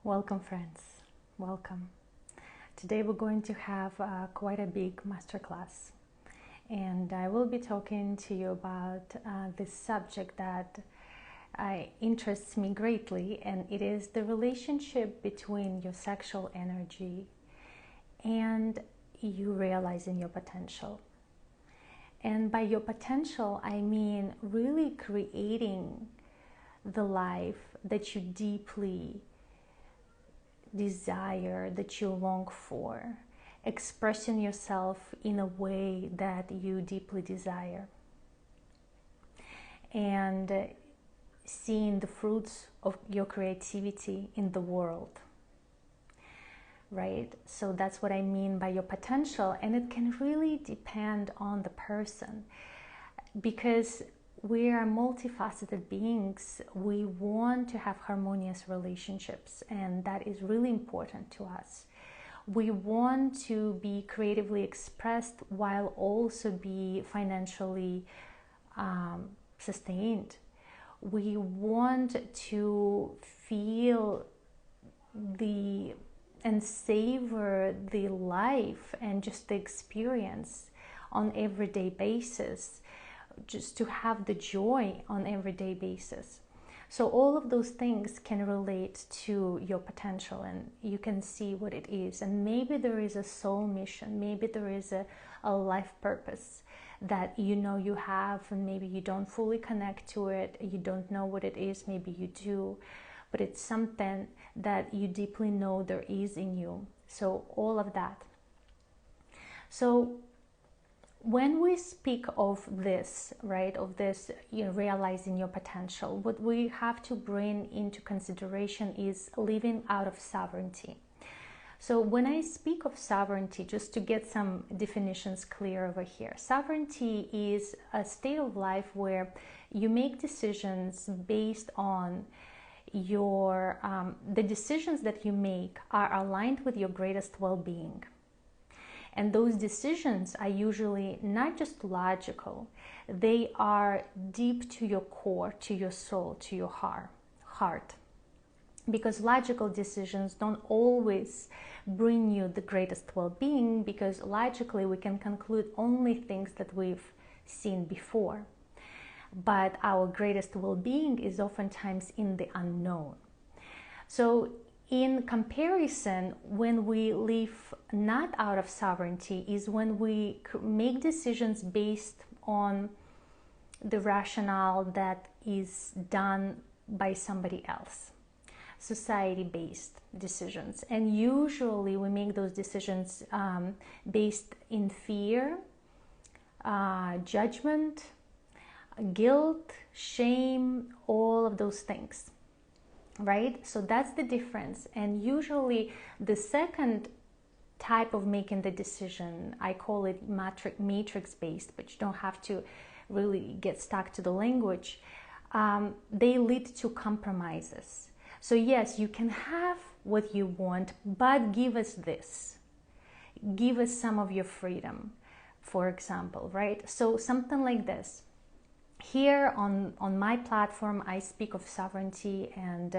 Welcome, friends. Welcome. Today we're going to have quite a big masterclass, and I will be talking to you about this subject that interests me greatly, and it is the relationship between your sexual energy and you realizing your potential. And by your potential, I mean really creating the life that you deeply desire, that you long for, expressing yourself in a way that you deeply desire, and seeing the fruits of your creativity in the world, right? So that's what I mean by your potential, and it can really depend on the person, because we are multifaceted beings. We want to have harmonious relationships, and that is really important to us. We want to be creatively expressed while also be financially sustained. We want to feel and savor the life and just the experience on everyday basis, just to have the joy on everyday basis. So all of those things can relate to your potential, and you can see what it is. And maybe there is a soul mission, maybe there is a life purpose that you know you have, and maybe you don't fully connect to it, you don't know what it is, maybe you do, but it's something that you deeply know there is in you. So all of that. So when we speak of this, right, of this, realizing your potential, what we have to bring into consideration is living out of sovereignty. So when I speak of sovereignty, just to get some definitions clear over here, sovereignty is a state of life where you make decisions based on your, the decisions that you make are aligned with your greatest well-being. And those decisions are usually not just logical, they are deep to your core, to your soul, to your heart. Because logical decisions don't always bring you the greatest well-being, because logically we can conclude only things that we've seen before. But our greatest well-being is oftentimes in the unknown. So in comparison, when we live not out of sovereignty is when we make decisions based on the rationale that is done by somebody else, society-based decisions. And usually we make those decisions based in fear, judgment, guilt, shame, all of those things. Right? So that's the difference. And usually the second type of making the decision, I call it matrix based, but you don't have to really get stuck to the language. They lead to compromises. So yes, you can have what you want, but give us this. Give us some of your freedom, for example, right? So something like this. Here on my platform, I speak of sovereignty and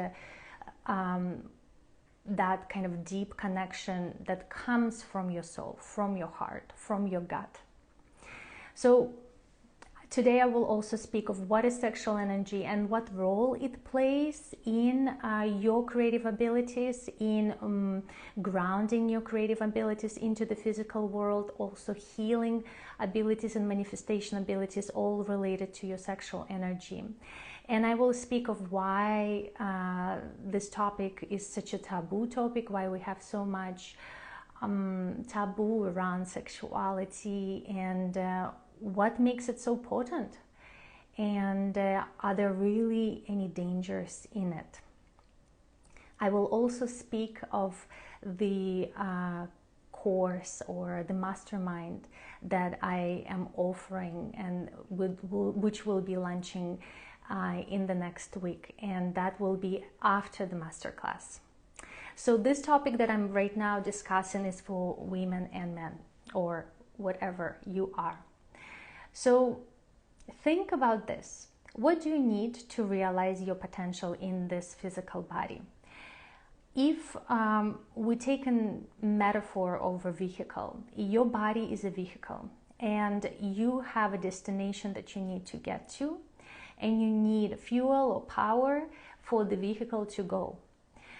that kind of deep connection that comes from your soul, from your heart, from your gut. So today I will also speak of what is sexual energy and what role it plays in your creative abilities, in grounding your creative abilities into the physical world, also healing abilities and manifestation abilities, all related to your sexual energy. And I will speak of why this topic is such a taboo topic, why we have so much taboo around sexuality, and what makes it so potent, and are there really any dangers in it. I will also speak of the course or the mastermind that I am offering, and which will be launching in the next week, and that will be after the masterclass. So this topic that I'm right now discussing is for women and men, or whatever you are. So think about this. What do you need to realize your potential in this physical body? if we take a metaphor of a vehicle, your body is a vehicle and you have a destination that you need to get to, and you need fuel or power for the vehicle to go.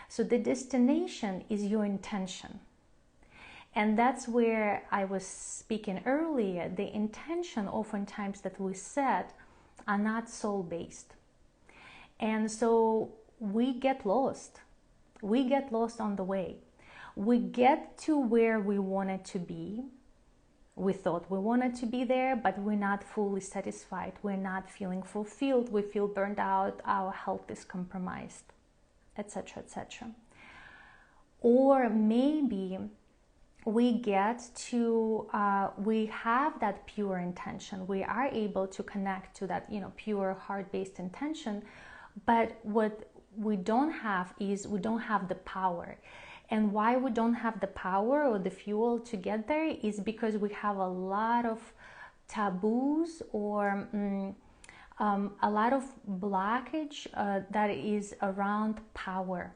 So the destination is your intention. And that's where I was speaking earlier. The intention oftentimes that we set are not soul-based. And so we get lost. We get lost on the way. We get to where we wanted to be. We thought we wanted to be there, but we're not fully satisfied. We're not feeling fulfilled. We feel burned out. Our health is compromised, etc., etc. Or maybe we get to, we have that pure intention. We are able to connect to that, pure heart-based intention. But what we don't have is we don't have the power. And why we don't have the power or the fuel to get there is because we have a lot of taboos or a lot of blockage that is around power.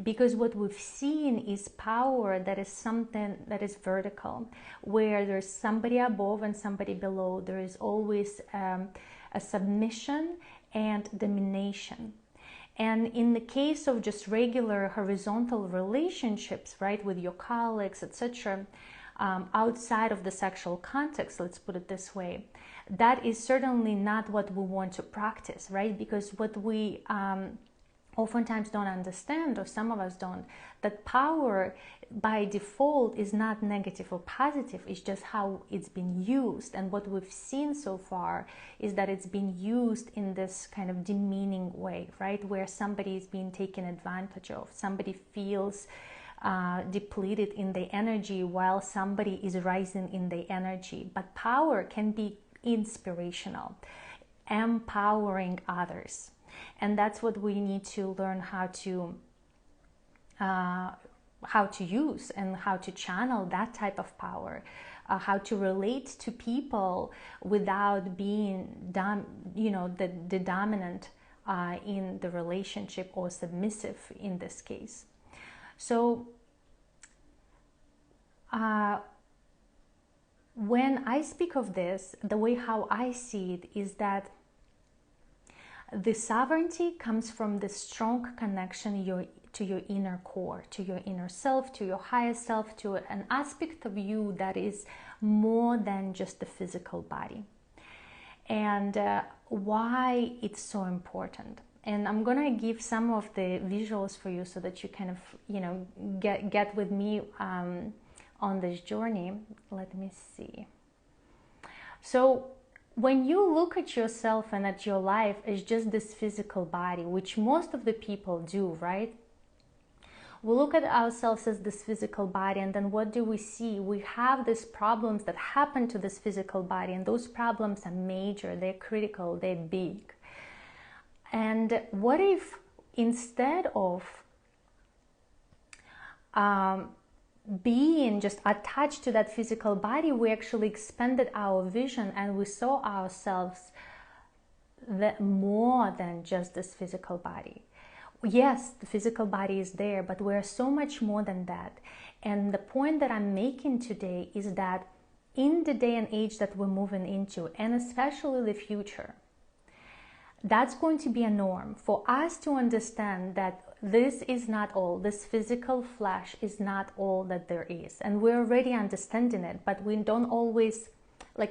Because what we've seen is power that is something that is vertical, where there's somebody above and somebody below. There is always a submission and domination. And in the case of just regular horizontal relationships, right, with your colleagues, etc., outside of the sexual context, let's put it this way, that is certainly not what we want to practice, right? Because what we oftentimes don't understand, or some of us don't, that power by default is not negative or positive. It's just how it's been used. And what we've seen so far is that it's been used in this kind of demeaning way, right? Where somebody is being taken advantage of. Somebody feels depleted in their energy while somebody is rising in their energy. But power can be inspirational, empowering others. And that's what we need to learn how to use and how to channel that type of power, how to relate to people without being the dominant in the relationship or submissive in this case. So when I speak of this, the way how I see it is that the sovereignty comes from the strong connection to your inner core, to your inner self, to your higher self, to an aspect of you that is more than just the physical body. And why it's so important. And I'm gonna give some of the visuals for you so that you kind of, get with me on this journey. Let me see. So when you look at yourself and at your life as just this physical body, which most of the people do, right? We look at ourselves as this physical body, and then what do we see? We have these problems that happen to this physical body, and those problems are major, they're critical, they're big. And what if instead of being just attached to that physical body, we actually expanded our vision and we saw ourselves more than just this physical body. Yes, the physical body is there, but we're so much more than that. And the point that I'm making today is that in the day and age that we're moving into, and especially the future, that's going to be a norm for us to understand that this is not all, this physical flesh is not all that there is. And we're already understanding it, but we don't always,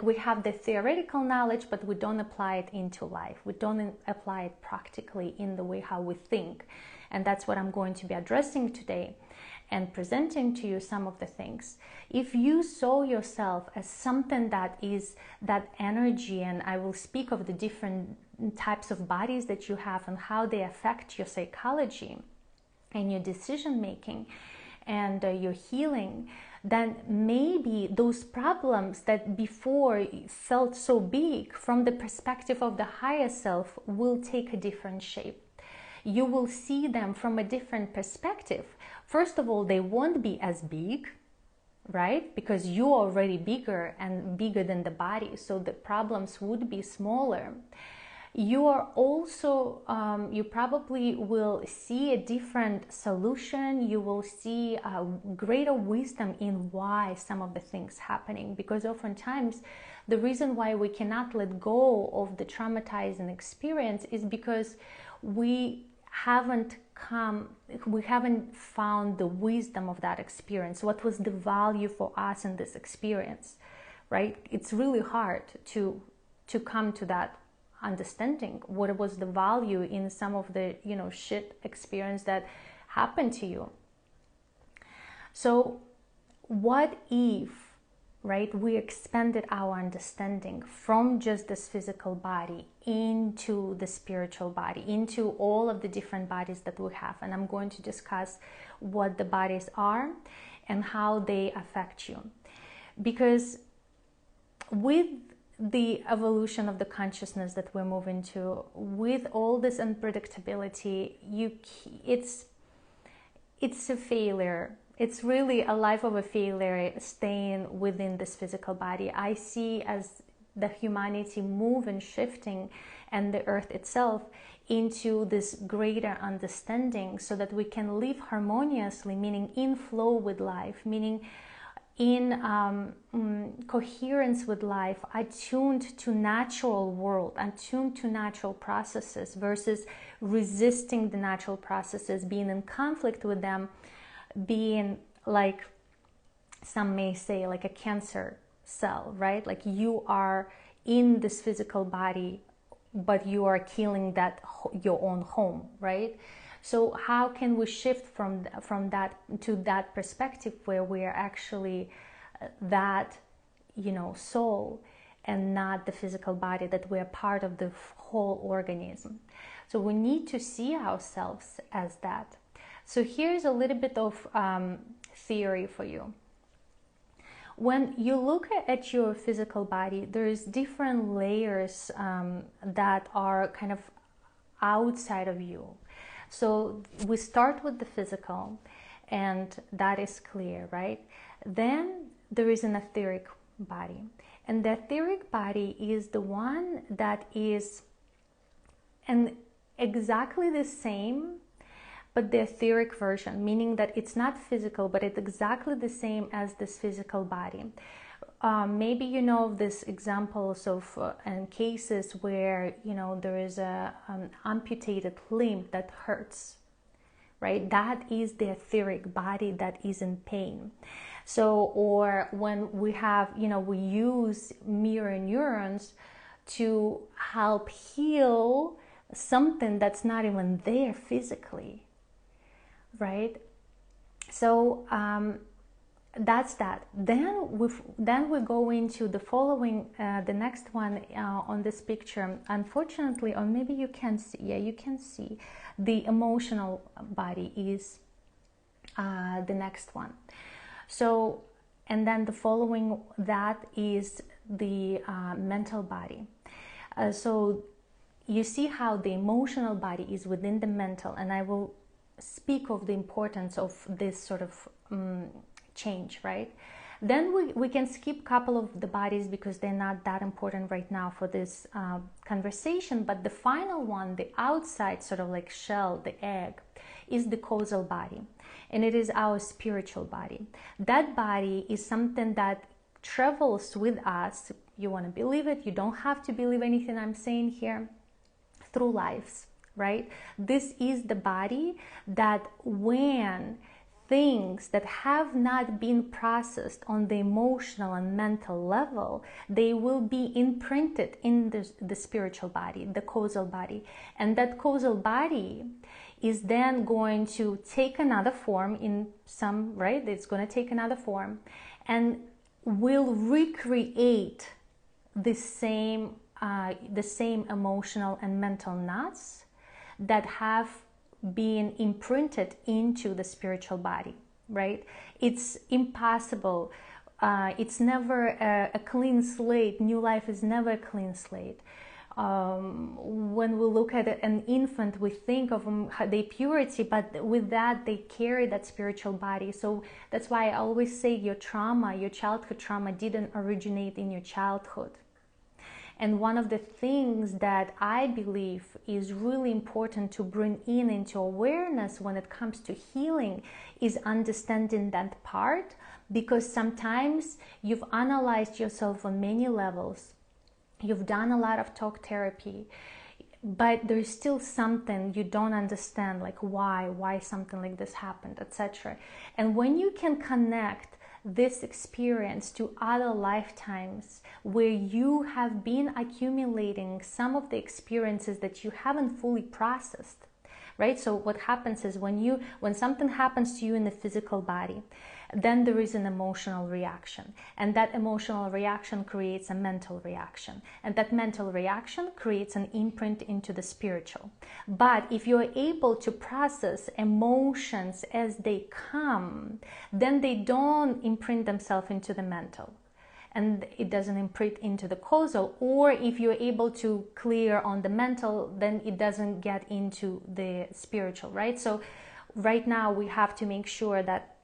we have the theoretical knowledge, but we don't apply it into life. We don't apply it practically in the way how we think. And that's what I'm going to be addressing today and presenting to you some of the things. If you saw yourself as something that is that energy, and I will speak of the different types of bodies that you have and how they affect your psychology and your decision making and your healing, then maybe those problems that before felt so big from the perspective of the higher self will take a different shape. You will see them from a different perspective. First of all, they won't be as big, right? Because you're already bigger and bigger than the body, so the problems would be smaller. you are also, you probably will see a different solution. You will see a greater wisdom in why some of the things happening, because oftentimes the reason why we cannot let go of the traumatizing experience is because we haven't found the wisdom of that experience. What was the value for us in this experience, right? It's really hard to come to that understanding. What was the value in some of the shit experience that happened to you? So what if, right, we expanded our understanding from just this physical body into the spiritual body, into all of the different bodies that we have? And I'm going to discuss what the bodies are and how they affect you. Because with the evolution of the consciousness that we're moving to, with all this unpredictability, it's a failure. It's really a life of a failure staying within this physical body. I see as the humanity moving, shifting, and the earth itself into this greater understanding so that we can live harmoniously, meaning in flow with life, meaning in coherence with life, attuned to natural world, attuned to natural processes versus resisting the natural processes, being in conflict with them, being like some may say like a cancer cell, right? Like you are in this physical body, but you are killing that your own home, right? So how can we shift from that to that perspective where we are actually that, soul and not the physical body, that we are part of the whole organism? So we need to see ourselves as that. So here's a little bit of theory for you. When you look at your physical body, there's different layers that are kind of outside of you. So we start with the physical, and that is clear, right? Then there is an etheric body, and the etheric body is the one that is exactly the same, but the etheric version, meaning that it's not physical, but it's exactly the same as this physical body. Maybe you know of these examples of and cases where there is a amputated limb that hurts, right? That is the etheric body that is in pain. So, or when we have, we use mirror neurons to help heal something that's not even there physically, right? So that's that. Then we go into the following, the next one on this picture. Unfortunately, or maybe you can see, yeah, you can see the emotional body is the next one. So, and then the following that is the mental body. So you see how the emotional body is within the mental, and I will speak of the importance of this sort of change, right? Then we can skip a couple of the bodies because they're not that important right now for this conversation. But the final one, the outside sort of like shell, the egg, is the causal body, and it is our spiritual body. That body is something that travels with us. You want to believe it, you don't have to believe anything I'm saying here, through lives, right? This is the body that when things that have not been processed on the emotional and mental level, they will be imprinted in the spiritual body, the causal body. And that causal body is then going to take another form in some, right? It's going to take another form and will recreate the same emotional and mental knots that have being imprinted into the spiritual body, right? It's impossible. It's never a clean slate. New life is never a clean slate. When we look at an infant, we think of their purity, but with that, they carry that spiritual body. So that's why I always say your trauma, your childhood trauma didn't originate in your childhood. And one of the things that I believe is really important to bring in into awareness when it comes to healing is understanding that part, because sometimes you've analyzed yourself on many levels, you've done a lot of talk therapy, but there's still something you don't understand, like why something like this happened, etc. And when you can connect this experience to other lifetimes where you have been accumulating some of the experiences that you haven't fully processed, right? So what happens is when something happens to you in the physical body, then there is an emotional reaction, and that emotional reaction creates a mental reaction, and that mental reaction creates an imprint into the spiritual. But if you're able to process emotions as they come, then they don't imprint themselves into the mental, and it doesn't imprint into the causal. Or if you're able to clear on the mental, then it doesn't get into the spiritual, right? So right now we have to make sure that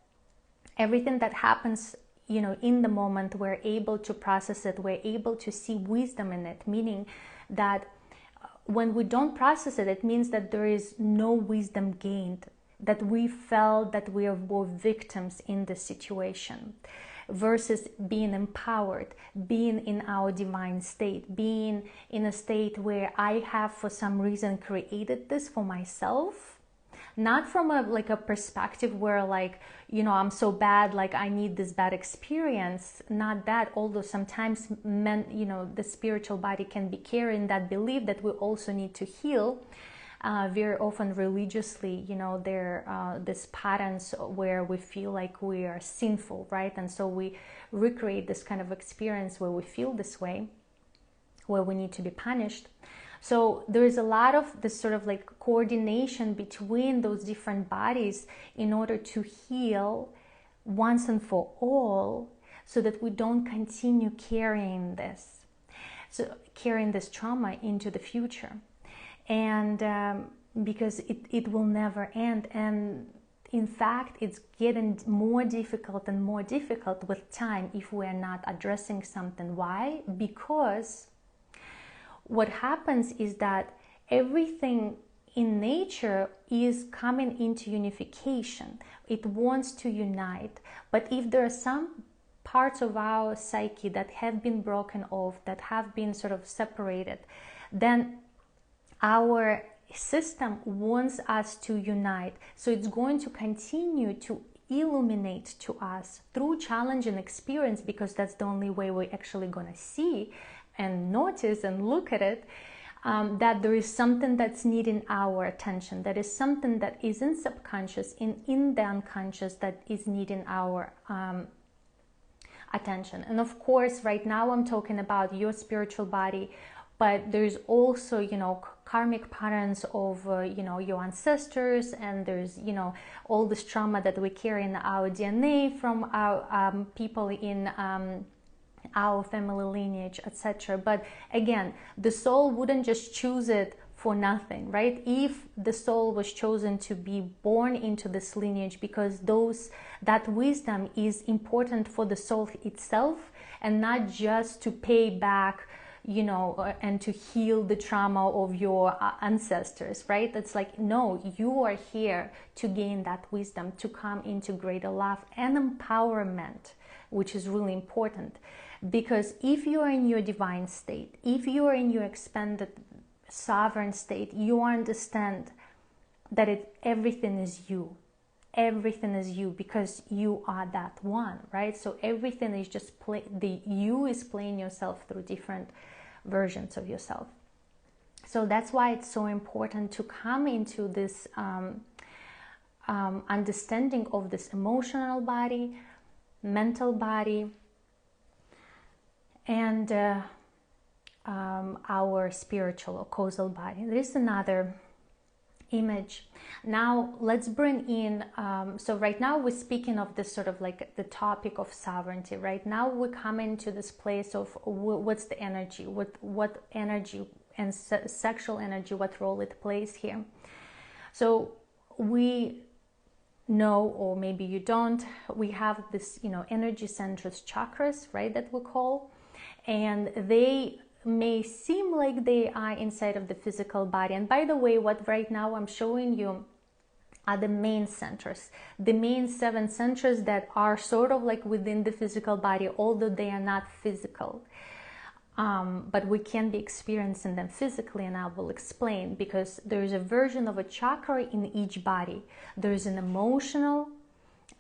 everything that happens, in the moment, we're able to process it, we're able to see wisdom in it, meaning that when we don't process it, it means that there is no wisdom gained, that we felt that we were victims in this situation, versus being empowered, being in our divine state, being in a state where I have for some reason created this for myself, not from a perspective where I'm so bad, like I need this bad experience, not that, although sometimes the spiritual body can be carrying that belief that we also need to heal. Very often religiously, there are these patterns where we feel like we are sinful, right? And so we recreate this kind of experience where we feel this way, where we need to be punished. So there is a lot of this sort of coordination between those different bodies in order to heal once and for all, so that we don't continue carrying this trauma into the future. And because it will never end. And in fact, it's getting more difficult and more difficult with time if we're not addressing something. Why? Because what happens is that everything in nature is coming into unification. It wants to unite. But if there are some parts of our psyche that have been broken off, that have been sort of separated, then our system wants us to unite. So it's going to continue to illuminate to us through challenge and experience, because that's the only way we're actually going to see and notice and look at it, that there is something that's needing our attention, that is something that is in subconscious, in the unconscious, that is needing our attention. And of course, right now I'm talking about your spiritual body, but there's also, karmic patterns of, your ancestors, and there's, all this trauma that we carry in our DNA from our people in our family lineage, etc. But again, the soul wouldn't just choose it for nothing, right? If the soul was chosen to be born into this lineage because that wisdom is important for the soul itself, and not just to pay back, and to heal the trauma of your ancestors, right? It's like, no, you are here to gain that wisdom, to come into greater love and empowerment, which is really important. Because if you are in your divine state, if you are in your expanded sovereign state, you understand that everything is you. Everything is you, because you are that one, right? So everything is just the you is playing yourself through different versions of yourself. So that's why it's so important to come into this understanding of this emotional body, mental body, and our spiritual or causal body. There is another image. Now let's bring in, so right now we're speaking of this sort of the topic of sovereignty. Right now we come into this place of what's the energy, what energy and sexual energy, what role it plays here. So we know, or maybe you don't, we have this energy centers, chakras, right, that we call, and they may seem like they are inside of the physical body. And by the way, what right now I'm showing you are the main centers, the main 7 centers that are sort of like within the physical body, although they are not physical. But we can be experiencing them physically, and I will explain, because there is a version of a chakra in each body. There is an emotional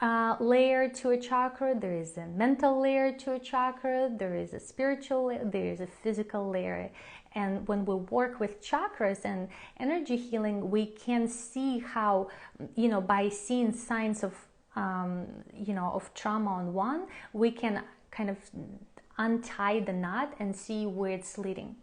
layer to a chakra, there is a mental layer to a chakra, there is a spiritual layer, there is a physical layer. And when we work with chakras and energy healing, we can see how, by seeing signs of, of trauma on one, we can kind of untie the knot and see where it's leading.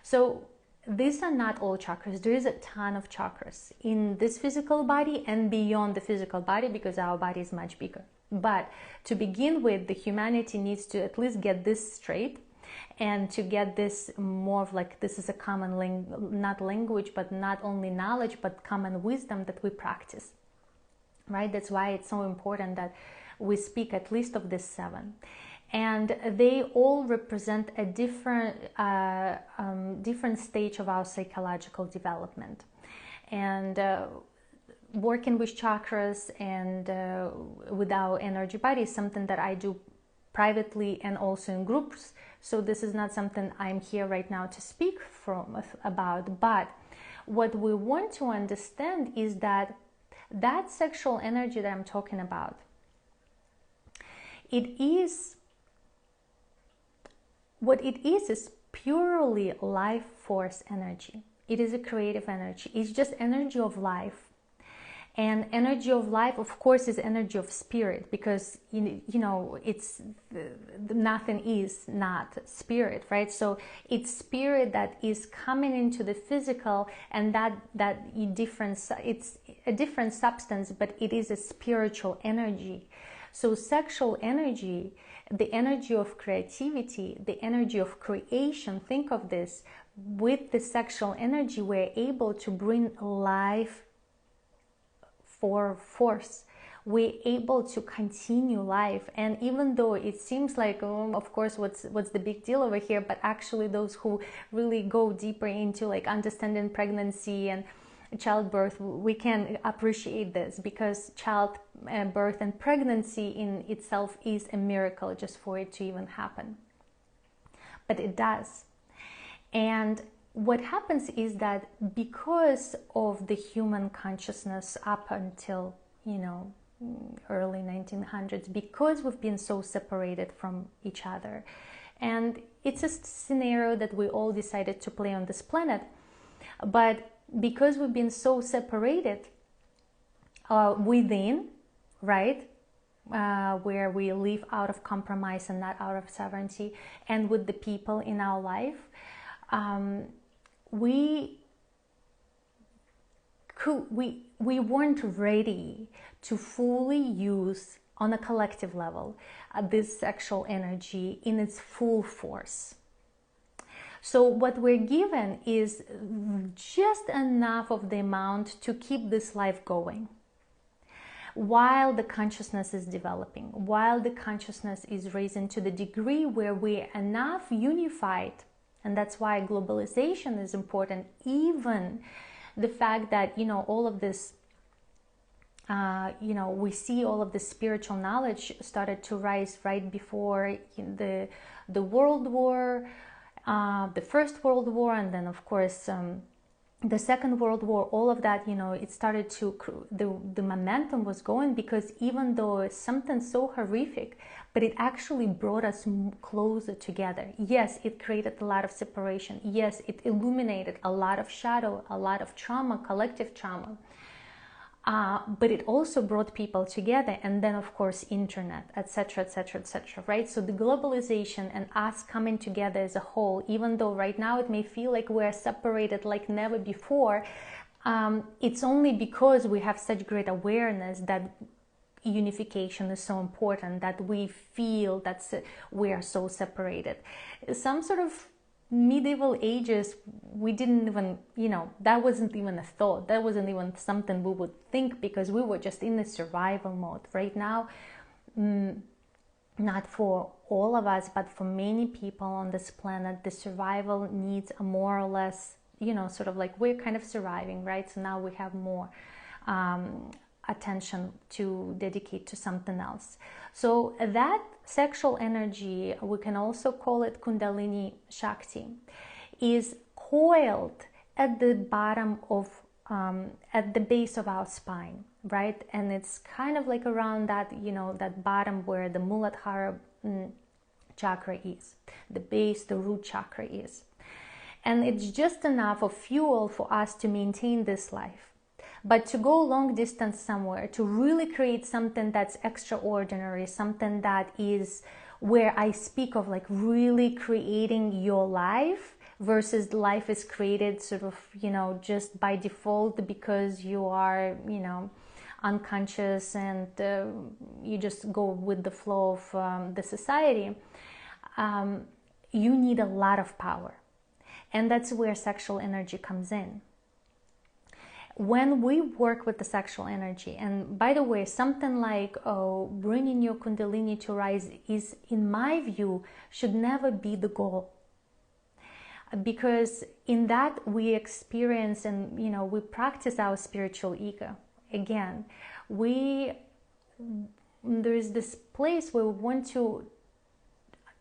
So these are not all chakras. There is a ton of chakras in this physical body and beyond the physical body, because our body is much bigger. But to begin with, the humanity needs to at least get this straight, and to get this more of like, this is a common not language, but not only knowledge, but common wisdom that we practice, right? That's why it's so important that we speak at least of this 7. And they all represent a different stage of our psychological development. And working with chakras and with our energy body is something that I do privately and also in groups. So this is not something I'm here right now to speak about. But what we want to understand is that sexual energy that I'm talking about, what it is purely life force energy. It is a creative energy. It's just energy of life. And energy of life, of course, is energy of spirit, because it's nothing is not spirit, right? So it's spirit that is coming into the physical, and it's a different substance, but it is a spiritual energy. So sexual energy, the energy of creativity, the energy of creation, think of this, with the sexual energy, we're able to bring life for force. We're able to continue life. And even though it seems like, of course, what's the big deal over here, but actually those who really go deeper into like understanding pregnancy and childbirth, we can appreciate this, because childbirth and pregnancy in itself is a miracle just for it to even happen. But it does. And what happens is that because of the human consciousness up until, early 1900s, because we've been so separated from each other, and it's a scenario that we all decided to play on this planet, but because we've been so separated within, right, where we live out of compromise and not out of sovereignty, and with the people in our life, we weren't ready to fully use, on a collective level, this sexual energy in its full force. So what we're given is just enough of the amount to keep this life going, while the consciousness is developing, while the consciousness is raising to the degree where we're enough unified. And that's why globalization is important. Even the fact that, all of this, we see all of the spiritual knowledge started to rise right before the World War, the First World War, and then of course the Second World War. All of that, it started to, the momentum was going, because even though it's something so horrific, but it actually brought us closer together. Yes, it created a lot of separation. Yes, it illuminated a lot of shadow, a lot of trauma, collective trauma. But it also brought people together. And then, of course, internet, etc., etc., etc., right? So the globalization and us coming together as a whole, even though right now it may feel like we're separated like never before, it's only because we have such great awareness that unification is so important, that we feel that we are so separated. Some sort of medieval ages, we didn't even, that wasn't even a thought, that wasn't even something we would think, because we were just in the survival mode. Right now, not for all of us, but for many people on this planet, the survival needs are more or less, sort of like we're kind of surviving, right? So now we have more attention to dedicate to something else. So that sexual energy, we can also call it Kundalini Shakti, is coiled at the bottom of at the base of our spine, right? And it's kind of like around that, that bottom where the Muladhara chakra is, the base, the root chakra is. And it's just enough of fuel for us to maintain this life. But to go long distance somewhere, to really create something that's extraordinary, something that is where I speak of like really creating your life, versus life is created sort of, just by default because you are, unconscious and you just go with the flow of the society. You need a lot of power. And that's where sexual energy comes in. When we work with the sexual energy, and by the way, something like bringing your Kundalini to rise is, in my view, should never be the goal. Because in that we experience and we practice our spiritual ego. Again, there's this place where we want to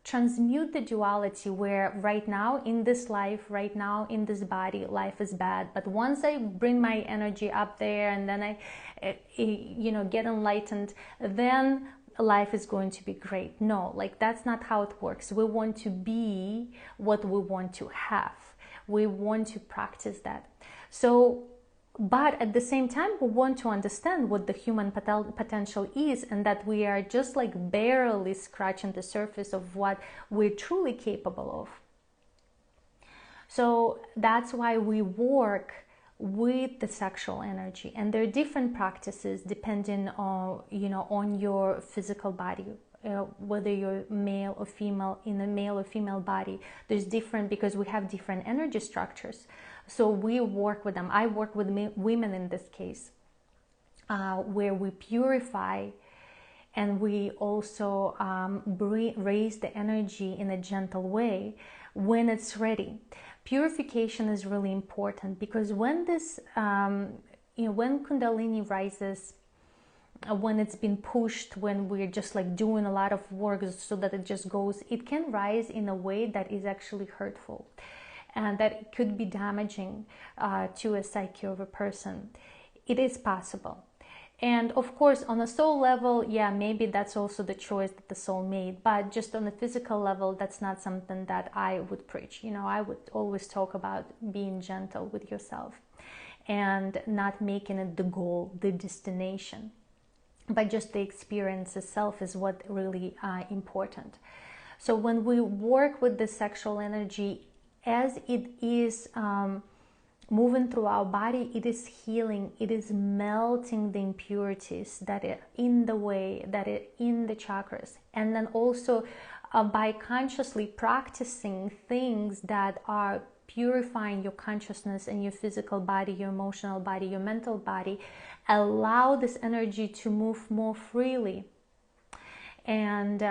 transmute the duality, where right now in this life, right now in this body, life is bad, but once I bring my energy up there and then I get enlightened, then life is going to be great. No, like that's not how it works. We want to be what we want to have. We want to practice that. So, but at the same time, we want to understand what the human potential is, and that we are just like barely scratching the surface of what we're truly capable of. So that's why we work with the sexual energy, and there are different practices depending on on your physical body, whether you're male or female. In a male or female body, there's different, because we have different energy structures. So we work with them. I work with women in this case, where we purify, and we also raise the energy in a gentle way when it's ready. Purification is really important, because when this, when Kundalini rises, when it's been pushed, when we're just like doing a lot of work so that it just goes, it can rise in a way that is actually hurtful, and that it could be damaging to a psyche of a person. It is possible. And of course, on a soul level, yeah, maybe that's also the choice that the soul made. But just on a physical level, that's not something that I would preach. I would always talk about being gentle with yourself and not making it the goal, the destination. But just the experience itself is what really important. So when we work with the sexual energy, as it is moving through our body, it is healing, it is melting the impurities that are in the way, that are in the chakras. And then also by consciously practicing things that are purifying your consciousness and your physical body, your emotional body, your mental body, allow this energy to move more freely and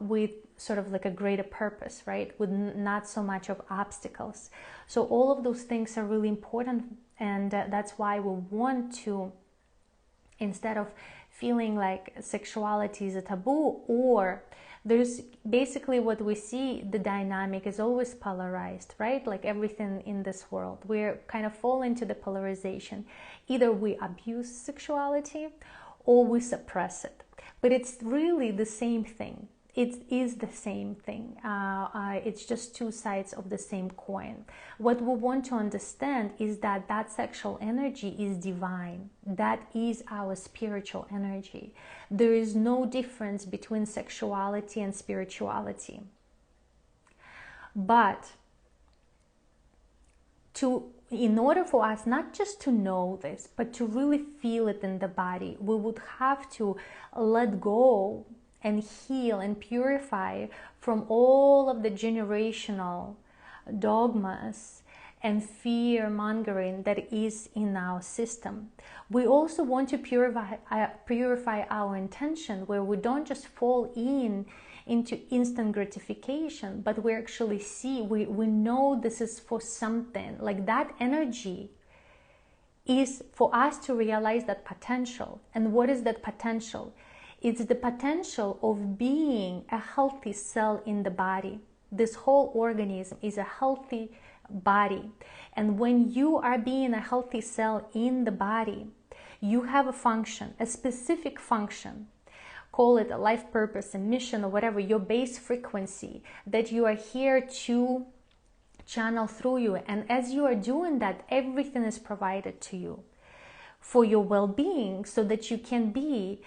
with sort of like a greater purpose, right? With not so much of obstacles. So all of those things are really important, and that's why we want to, instead of feeling like sexuality is a taboo, or there's basically what we see, the dynamic is always polarized, right? Like everything in this world, we're kind of fall into the polarization. Either we abuse sexuality or we suppress it. But it's really the same thing. It is the same thing. It's just two sides of the same coin. What we want to understand is that that sexual energy is divine. That is our spiritual energy. There is no difference between sexuality and spirituality. But in order for us not just to know this, but to really feel it in the body, we would have to let go and heal and purify from all of the generational dogmas and fear mongering that is in our system. We also want to purify our intention, where we don't just fall into instant gratification, but we actually see, we know this is for something. Like that energy is for us to realize that potential. And what is that potential? It's the potential of being a healthy cell in the body. This whole organism is a healthy body. And when you are being a healthy cell in the body, you have a function, a specific function. Call it a life purpose, a mission, or whatever, your base frequency that you are here to channel through you. And as you are doing that, everything is provided to you for your well-being, so that you can be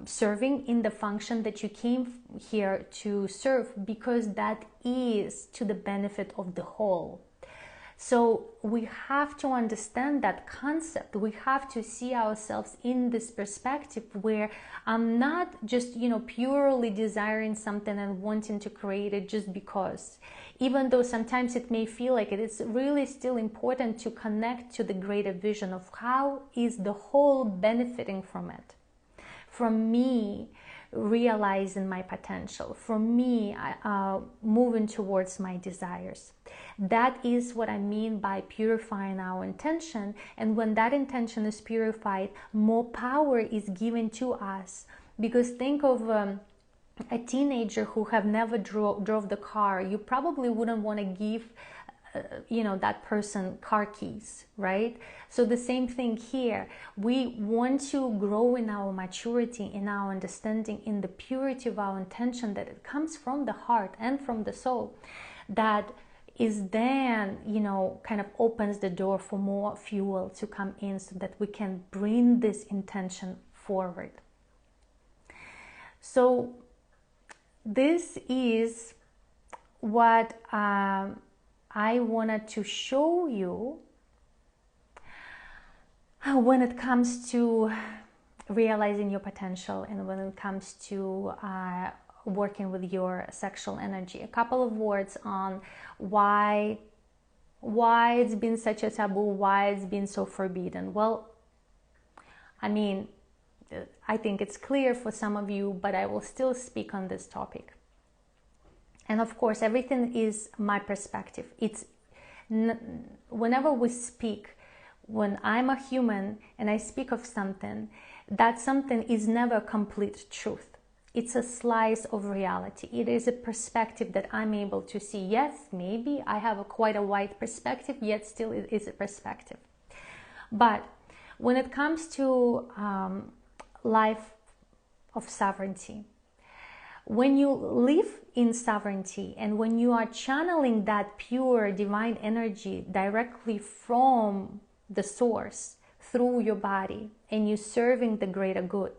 serving in the function that you came here to serve, because that is to the benefit of the whole. So we have to understand that concept. We have to see ourselves in this perspective, where I'm not just, purely desiring something and wanting to create it just because. Even though sometimes it may feel like it, it's really still important to connect to the greater vision of how is the whole benefiting from it. From me realizing my potential, from me moving towards my desires. That is what I mean by purifying our intention. And when that intention is purified, more power is given to us. Because think of a teenager who have never drove the car. You probably wouldn't want to give that person car keys, right? So the same thing here. We want to grow in our maturity, in our understanding, in the purity of our intention, that it comes from the heart and from the soul. That is then, kind of opens the door for more fuel to come in, so that we can bring this intention forward. So this is what I wanted to show you when it comes to realizing your potential, and when it comes to working with your sexual energy. A couple of words on why it's been such a taboo, why it's been so forbidden. Well, I think it's clear for some of you, but I will still speak on this topic. And of course, everything is my perspective. It's whenever we speak, when I'm a human and I speak of something, that something is never complete truth. It's a slice of reality. It is a perspective that I'm able to see. Yes, maybe I have quite a wide perspective, yet still it is a perspective. But when it comes to life of sovereignty, when you live in sovereignty, and when you are channeling that pure divine energy directly from the source through your body, and you serving the greater good,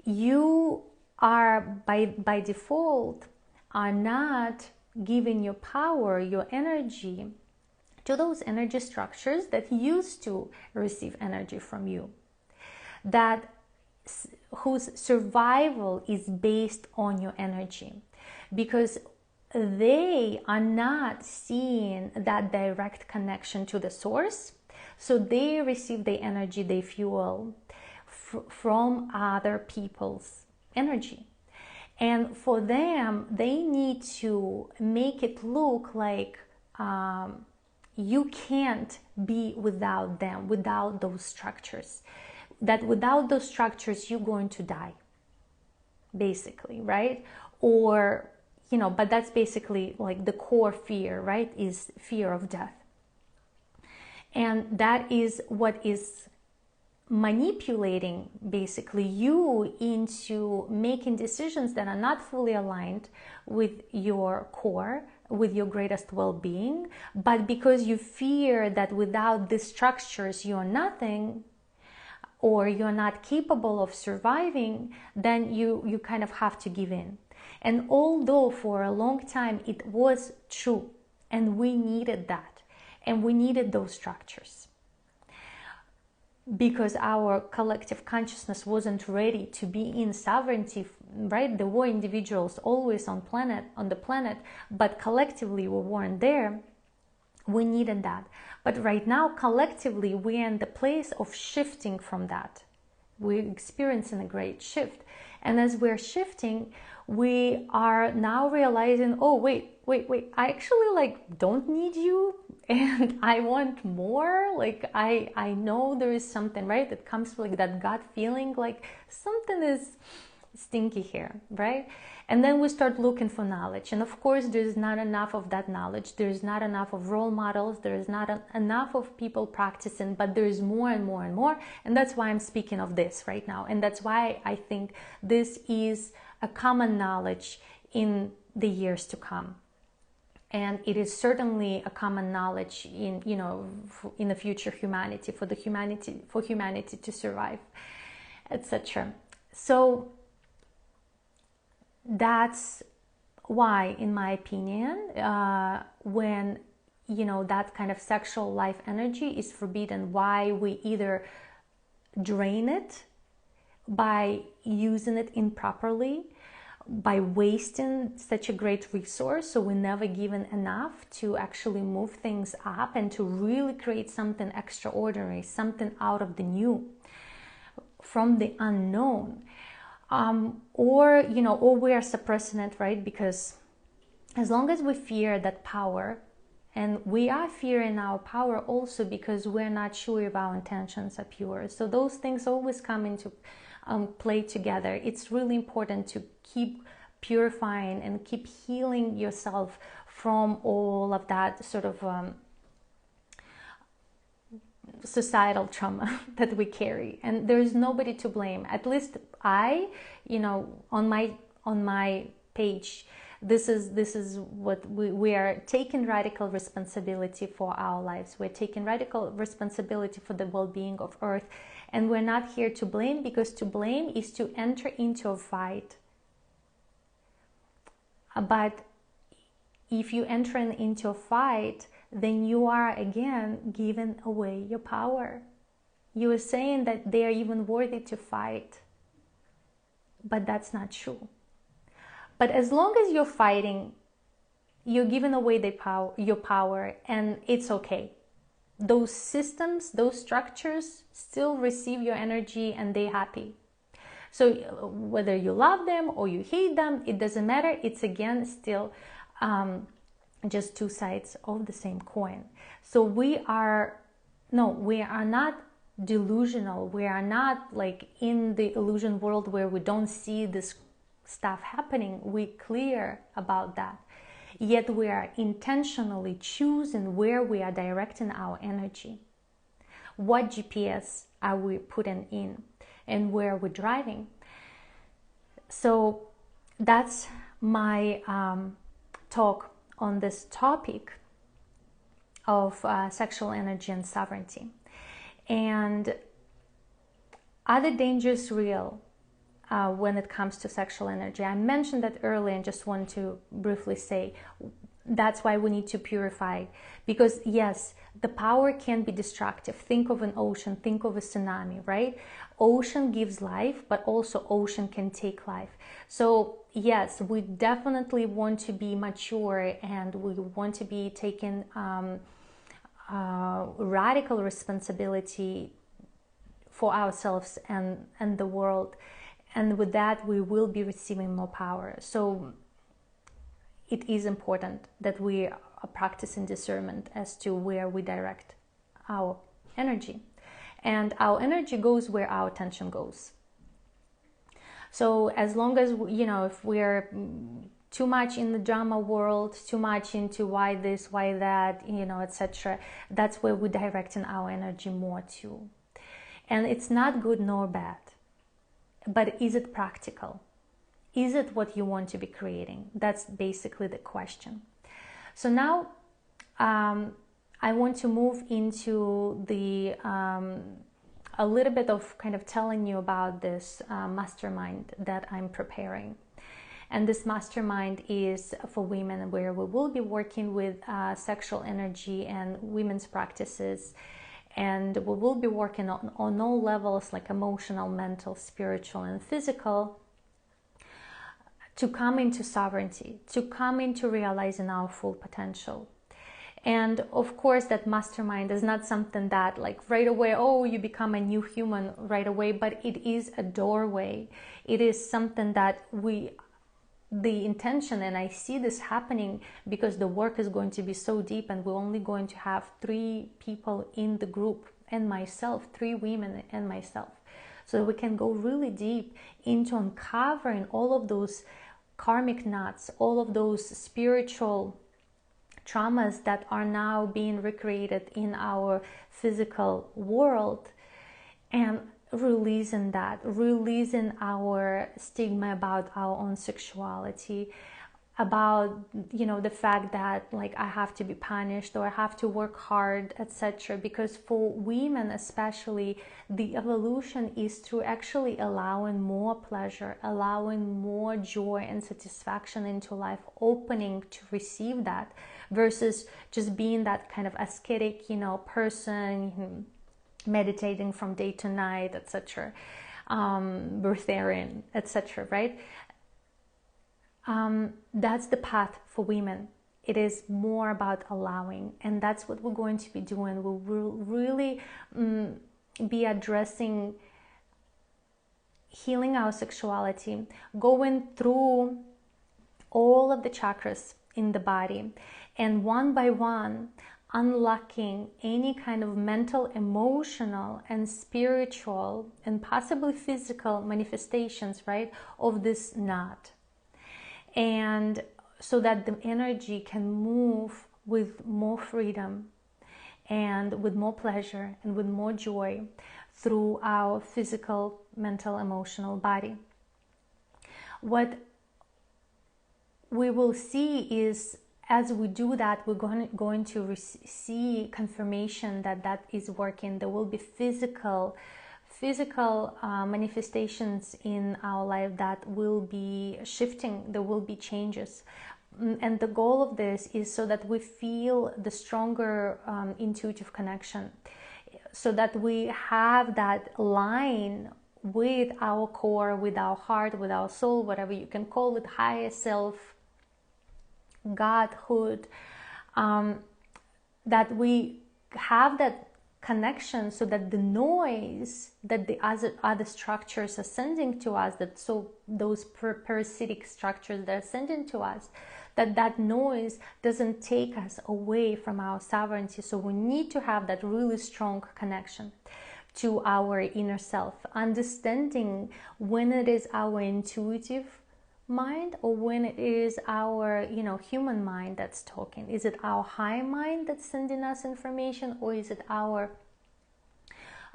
you are by default are not giving your power, your energy to those energy structures that used to receive energy from you, whose survival is based on your energy, because they are not seeing that direct connection to the source. So they receive the energy, they fuel from other people's energy. And for them, they need to make it look like you can't be without them, without those structures. That without those structures, you're going to die, basically, right? Or, but that's basically like the core fear, right? Is fear of death. And that is what is manipulating basically you into making decisions that are not fully aligned with your core, with your greatest well-being. But because you fear that without these structures you're nothing, or you're not capable of surviving, then you kind of have to give in. And although for a long time it was true, and we needed that, and we needed those structures, because our collective consciousness wasn't ready to be in sovereignty, right? There were individuals always on the planet, but collectively we weren't there. We needed that. But right now, collectively, we're in the place of shifting from that. We're experiencing a great shift. And as we're shifting, we are now realizing, oh, wait, I actually like don't need you and I want more. Like I know there is something, right? That comes like that gut feeling, like something is stinky here, right? And then we start looking for knowledge. And of course, there's not enough of that knowledge. There's not enough of role models. There's not enough of people practicing, but there's more and more and more. And that's why I'm speaking of this right now. And that's why I think this is a common knowledge in the years to come. And it is certainly a common knowledge in, you know, in the future humanity, for humanity to survive, etc. So that's why, in my opinion, when, you know, that kind of sexual life energy is forbidden, why we either drain it by using it improperly, by wasting such a great resource, so we're never given enough to actually move things up and to really create something extraordinary, something out of the new, from the unknown. Or, you know, or we are suppressing it, right? Because as long as we fear that power, and we are fearing our power also because we're not sure if our intentions are pure. So those things always come into play together. It's really important to keep purifying and keep healing yourself from all of that sort of societal trauma that we carry. And there's nobody to blame. At least I, you know, on my page, this is what we are taking radical responsibility for our lives. We're taking radical responsibility for the well-being of Earth. And we're not here to blame, because to blame is to enter into a fight. But if you enter into a fight, then you are again giving away your power. You are saying that they are even worthy to fight. But that's not true. But as long as you're fighting, you're giving away your power, and it's okay. Those systems, those structures still receive your energy and they're happy. So whether you love them or you hate them, it doesn't matter. It's again still just two sides of the same coin. So we are not delusional. We are not like in the illusion world where we don't see this stuff happening. We're clear about that. Yet we are intentionally choosing where we are directing our energy. What GPS are we putting in and where we're driving? So that's my talk on this topic of sexual energy and sovereignty. And are the dangers real when it comes to sexual energy? I mentioned that earlier and just want to briefly say that's why we need to purify. Because yes, the power can be destructive. Think of an ocean, think of a tsunami, right? Ocean gives life, but also ocean can take life. So yes, we definitely want to be mature, and we want to be taking radical responsibility for ourselves and the world. And with that, we will be receiving more power. So it is important that we are practicing discernment as to where we direct our energy. And our energy goes where our attention goes. So as long as, you know, if we're too much in the drama world, too much into why this, why that, you know, etc., that's where we're directing our energy more to. And it's not good nor bad. But is it practical? Is it what you want to be creating? That's basically the question. So now I want to move into the a little bit of kind of telling you about this mastermind that I'm preparing. And this mastermind is for women, where we will be working with sexual energy and women's practices. And we will be working on all levels, like emotional, mental, spiritual, and physical, to come into sovereignty, to come into realizing our full potential. And of course, that mastermind is not something that like right away, oh, you become a new human right away, but it is a doorway. It is something that the intention, and I see this happening because the work is going to be so deep, and we're only going to have 3 people in the group and myself, 3 women and myself. So we can go really deep into uncovering all of those karmic knots, all of those spiritual traumas that are now being recreated in our physical world, and releasing that, releasing our stigma about our own sexuality, about, you know, the fact that like I have to be punished or I have to work hard, etc. Because for women especially, the evolution is through actually allowing more pleasure, allowing more joy and satisfaction into life, opening to receive that, versus just being that kind of ascetic, you know, person meditating from day to night, etc., breatharian, etc., right? That's the path for women. It is more about allowing, and that's what we're going to be doing. We will really be addressing healing our sexuality, going through all of the chakras in the body, and one by one unlocking any kind of mental, emotional, and spiritual, and possibly physical manifestations, right, of this knot. And so that the energy can move with more freedom and with more pleasure and with more joy through our physical, mental, emotional body. What we will see is, as we do that, we're going to see confirmation that that is working. There will be physical manifestations in our life that will be shifting. There will be changes, and the goal of this is so that we feel the stronger intuitive connection, so that we have that line with our core, with our heart, with our soul, whatever you can call it, higher self, Godhood, that we have that connection, so that the noise that the other structures are sending to us, that so those parasitic structures that are sending to us, that noise doesn't take us away from our sovereignty. So we need to have that really strong connection to our inner self, understanding when it is our intuitive mind or when it is our, you know, human mind that's talking. Is it our high mind that's sending us information, or is it our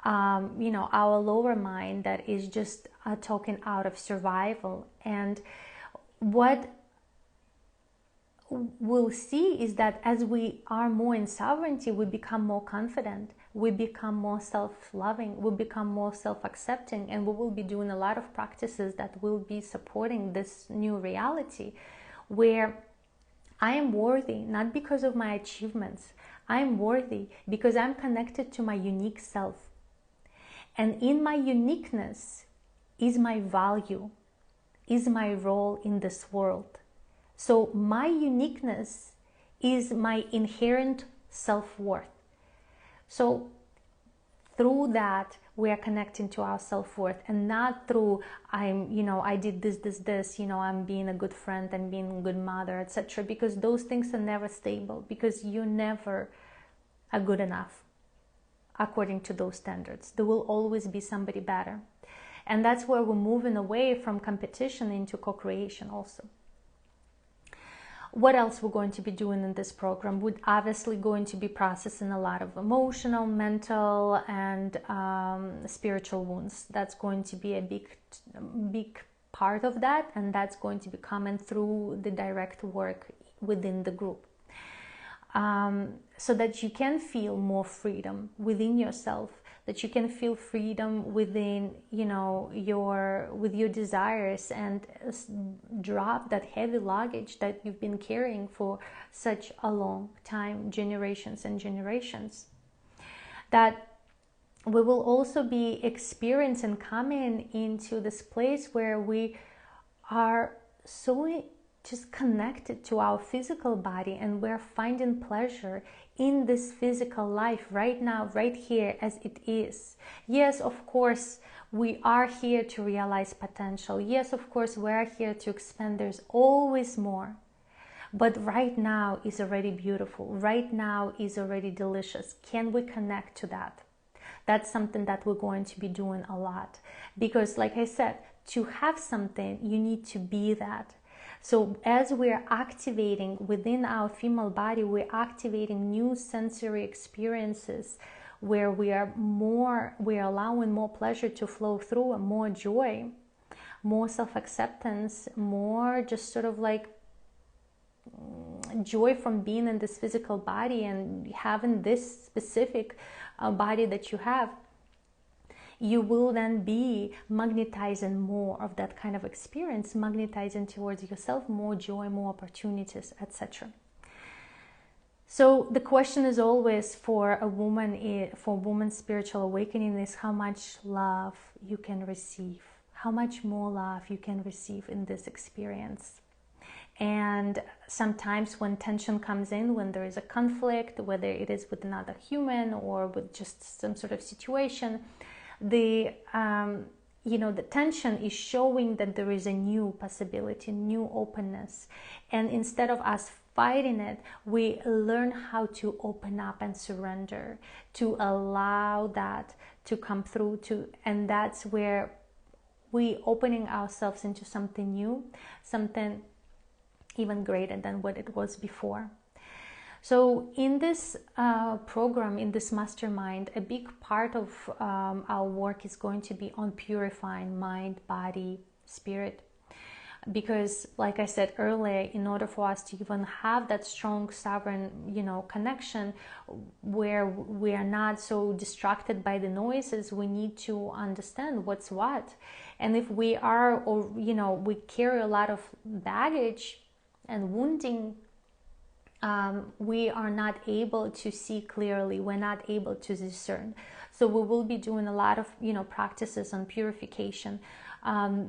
you know, our lower mind that is just talking out of survival? And what we'll see is that as we are more in sovereignty, we become more confident, we become more self-loving, we become more self-accepting, and we will be doing a lot of practices that will be supporting this new reality, where I am worthy not because of my achievements. I am worthy because I'm connected to my unique self, and in my uniqueness is my value, is my role in this world. So my uniqueness is my inherent self-worth. So through that, we are connecting to our self-worth, and not through I did this, I'm being a good friend and being a good mother, etc. Because those things are never stable, because you never are good enough according to those standards. There will always be somebody better. And that's where we're moving away from competition into co-creation also. What else we're going to be doing in this program? We're obviously going to be processing a lot of emotional, mental, and spiritual wounds. That's going to be a big part of that, and that's going to be coming through the direct work within the group. So that you can feel more freedom within yourself, that you can feel freedom within, with your desires, and drop that heavy luggage that you've been carrying for such a long time, generations and generations. That we will also be experiencing coming into this place where we are so just connected to our physical body, and we're finding pleasure in this physical life right now, right here as it is. Yes, of course, we are here to realize potential. Yes, of course, we are here to expand. There's always more. But right now is already beautiful. Right now is already delicious. Can we connect to that? That's something that we're going to be doing a lot. Because like I said, to have something, you need to be that. So as we're activating within our female body, we're activating new sensory experiences where we're allowing more pleasure to flow through, and more joy, more self-acceptance, more just sort of like joy from being in this physical body and having this specific body that you have. You will then be magnetizing more of that kind of experience, magnetizing towards yourself more joy, more opportunities, etc. So the question is always for a woman, for woman's spiritual awakening, is how much love you can receive, how much more love you can receive in this experience. And sometimes when tension comes in, when there is a conflict, whether it is with another human or with just some sort of situation, the tension is showing that there is a new possibility, new openness. And instead of us fighting it, we learn how to open up and surrender, to allow that to come through, and that's where we opening ourselves into something new, something even greater than what it was before. So in this program, in this mastermind, a big part of our work is going to be on purifying mind, body, spirit. Because like I said earlier, in order for us to even have that strong sovereign, connection where we are not so distracted by the noises, we need to understand what's what. And if we are, or we carry a lot of baggage and wounding, we are not able to see clearly, we're not able to discern. So we will be doing a lot of practices on purification.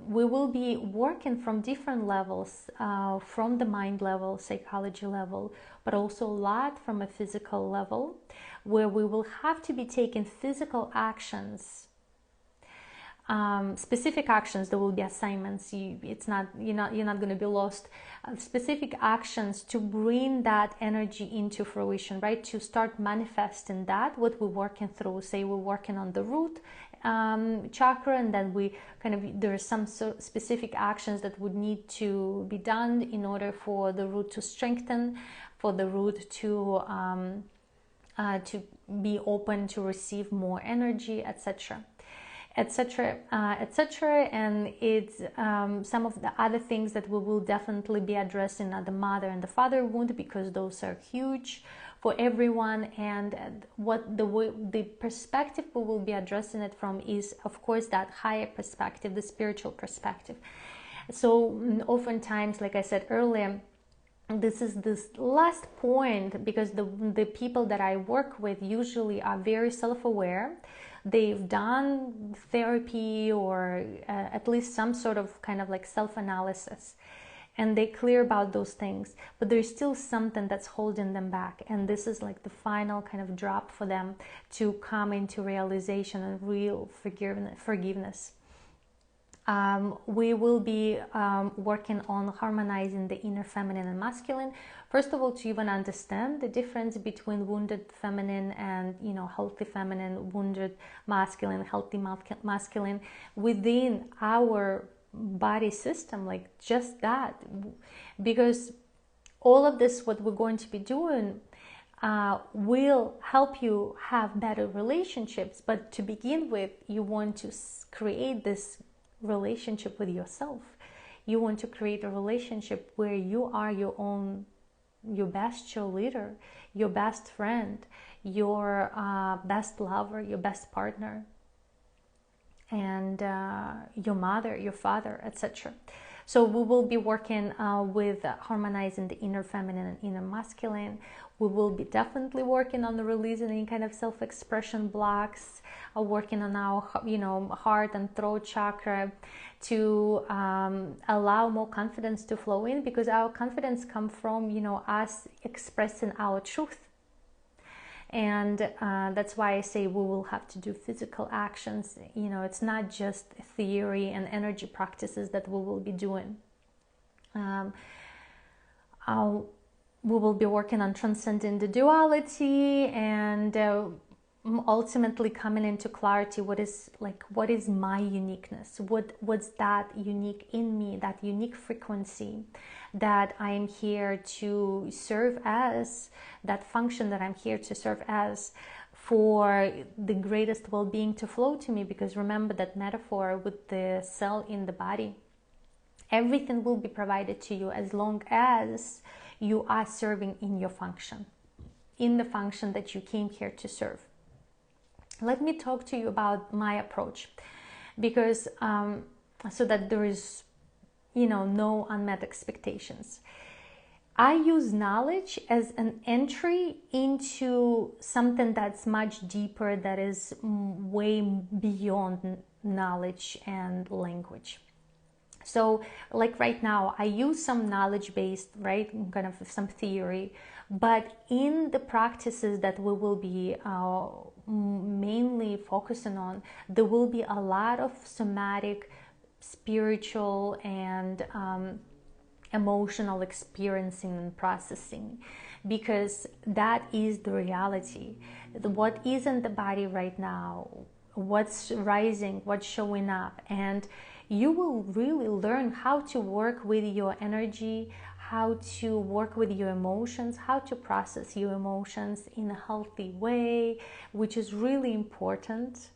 We will be working from different levels, from the mind level, psychology level, but also a lot from a physical level, where we will have to be taking physical actions, specific actions. There will be assignments. You're not going to be lost. Specific actions to bring that energy into fruition, right? To start manifesting that what we're working through. Say we're working on the root chakra, and then there are some specific actions that would need to be done in order for the root to strengthen, for the root to be open to receive more energy, etc. etc., etc. And it's some of the other things that we will definitely be addressing are the mother and the father wound, because those are huge for everyone. And what the perspective we will be addressing it from is, of course, that higher perspective, the spiritual perspective. So oftentimes, like I said earlier, this is this last point, because the people that I work with usually are very self-aware. They've done therapy or at least some sort of kind of like self-analysis, and they're clear about those things, but there's still something that's holding them back. And this is like the final kind of drop for them to come into realization and real forgiveness. We will be working on harmonizing the inner feminine and masculine. First of all, to even understand the difference between wounded feminine and healthy feminine, wounded masculine, healthy masculine within our body system, like just that. Because all of this, what we're going to be doing, will help you have better relationships. But to begin with, you want to create this relationship with yourself. You want to create a relationship where you are your best cheerleader, your best friend, your best lover, your best partner, and your mother, your father, etc. So we will be working with harmonizing the inner feminine and inner masculine. We will be definitely working on the releasing any kind of self-expression blocks, working on our heart and throat chakra to allow more confidence to flow in, because our confidence comes from us expressing our truth. And that's why I say we will have to do physical actions. You know, it's not just theory and energy practices that we will be doing. We will be working on transcending the duality and ultimately coming into clarity. What is my uniqueness? What's that unique in me? That unique frequency that I am here to serve as, that function that I'm here to serve as, for the greatest well-being to flow to me. Because remember that metaphor with the cell in the body. Everything will be provided to you as long as you are serving in your function, in the function that you came here to serve. Let me talk to you about my approach, because so that there is, you know, no unmet expectations. I use knowledge as an entry into something that's much deeper, that is way beyond knowledge and language. So like right now, I use some knowledge-based, right, kind of some theory, but in the practices that we will be mainly focusing on, there will be a lot of somatic, spiritual, and emotional experiencing and processing, because that is the reality. What is in the body right now, what's rising, what's showing up, and you will really learn how to work with your energy, how to work with your emotions, how to process your emotions in a healthy way, which is really important.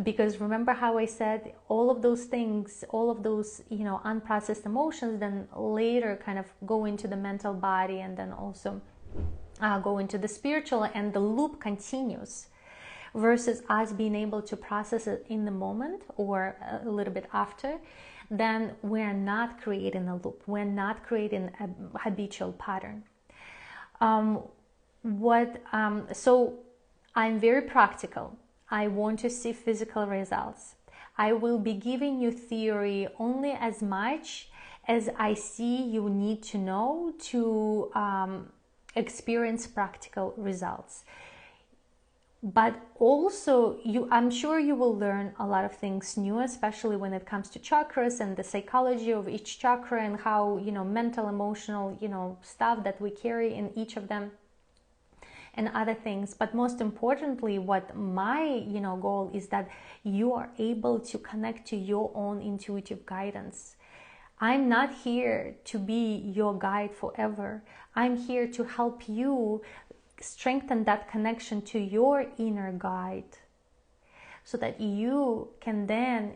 Because remember how I said all of those things, all of those, you know, unprocessed emotions then later kind of go into the mental body, and then also go into the spiritual, and the loop continues. Versus us being able to process it in the moment or a little bit after, then we're not creating a loop. We're not creating a habitual pattern. So I'm very practical. I want to see physical results. I will be giving you theory only as much as I see you need to know to experience practical results. But also, I'm sure you will learn a lot of things new, especially when it comes to chakras and the psychology of each chakra, and how, you know, mental, emotional, you know, stuff that we carry in each of them, and other things. But most importantly, what my, you know, goal is that you are able to connect to your own intuitive guidance. I'm not here to be your guide forever. I'm here to help you strengthen that connection to your inner guide, so that you can then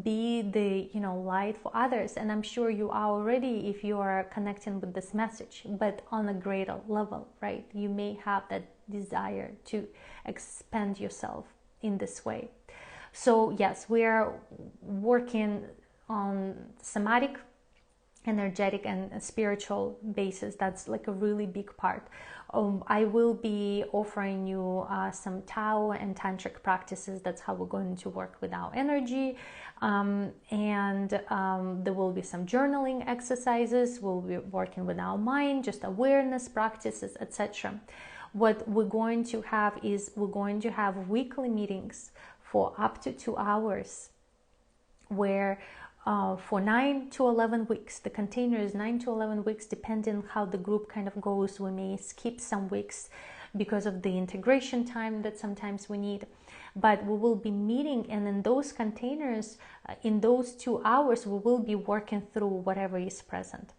be the, you know, light for others. And I'm sure you are already, if you are connecting with this message, but on a greater level, right? You may have that desire to expand yourself in this way. So yes, we are working on somatic, energetic, and spiritual basis. That's like a really big part. I will be offering you some Tao and Tantric practices. That's how we're going to work with our energy. And there will be some journaling exercises. We'll be working with our mind, just awareness practices, etc. What we're going to have is we're going to have weekly meetings for up to 2 hours, where for 9 to 11 weeks, the container is 9 to 11 weeks, depending on how the group kind of goes. We may skip some weeks because of the integration time that sometimes we need, but we will be meeting, and in those containers, in those 2 hours, we will be working through whatever is present.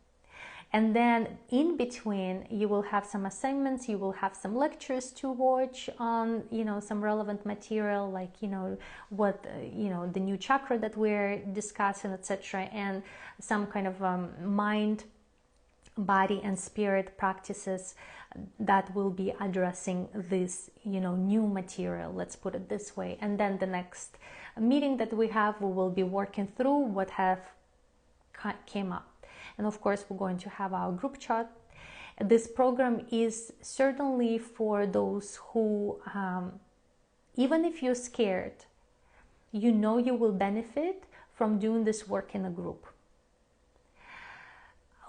And then in between, you will have some assignments, you will have some lectures to watch on, you know, some relevant material, like, you know, what, you know, the new chakra that we're discussing, etc. And some kind of mind, body, and spirit practices that will be addressing this, you know, new material, let's put it this way. And then the next meeting that we have, we will be working through what have came up. And of course, we're going to have our group chat. This program is certainly for those who, even if you're scared, you know you will benefit from doing this work in a group.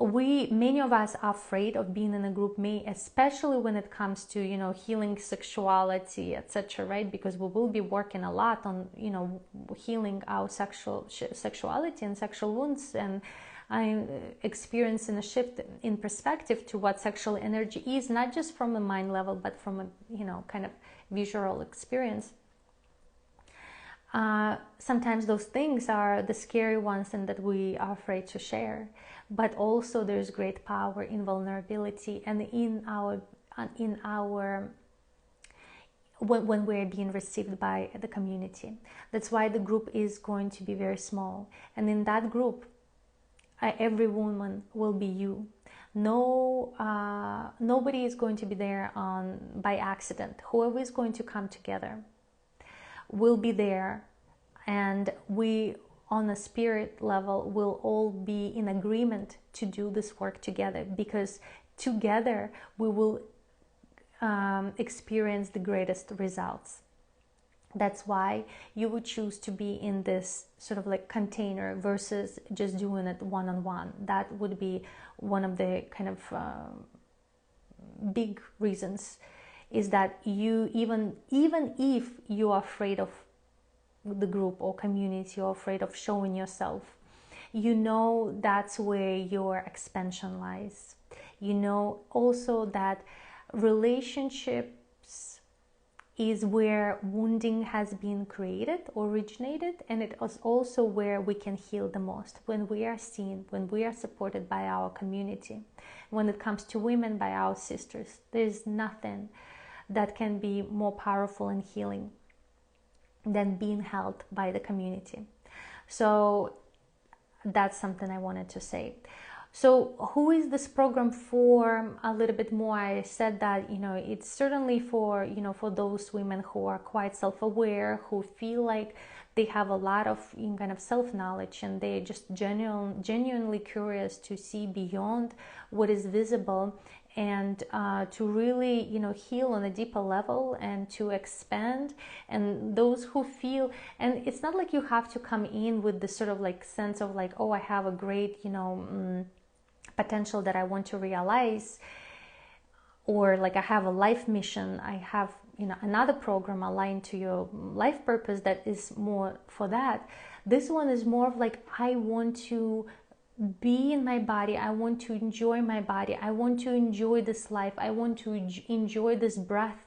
many of us are afraid of being in a group, especially when it comes to, healing sexuality, etc., right? Because we will be working a lot on, healing our sexuality and sexual wounds. And I'm experiencing a shift in perspective to what sexual energy is, not just from a mind level, but from a, kind of visual experience. Sometimes those things are the scary ones and that we are afraid to share. But also there's great power in vulnerability and in our when we're being received by the community. That's why the group is going to be very small. And in that group, every woman will be you. Nobody is going to be there by accident. Whoever is going to come together will be there, and we on a spirit level will all be in agreement to do this work together, because together we will experience the greatest results. That's why you would choose to be in this sort of like container versus just doing it one-on-one. That would be one of the kind of big reasons, is that you even if you are afraid of the group or community, or afraid of showing yourself, that's where your expansion lies. Also that relationships is where wounding has been originated, and it is also where we can heal the most, when we are seen, when we are supported by our community. When it comes to women, by our sisters, there's nothing that can be more powerful and healing than being held by the community. So that's something I wanted to say. So who is this program for? A little bit more, I said that, it's certainly for, for those women who are quite self-aware, who feel like they have a lot of kind of self-knowledge, and they're just genuinely curious to see beyond what is visible, and to really, heal on a deeper level and to expand. And those who feel, and it's not like you have to come in with this sort of like sense of like, oh, I have a great, potential that I want to realize, or like I have a life mission, I have, another program aligned to your life purpose that is more for that. This one is more of like, I want to be in my body, I want to enjoy my body, I want to enjoy this life, I want to enjoy this breath,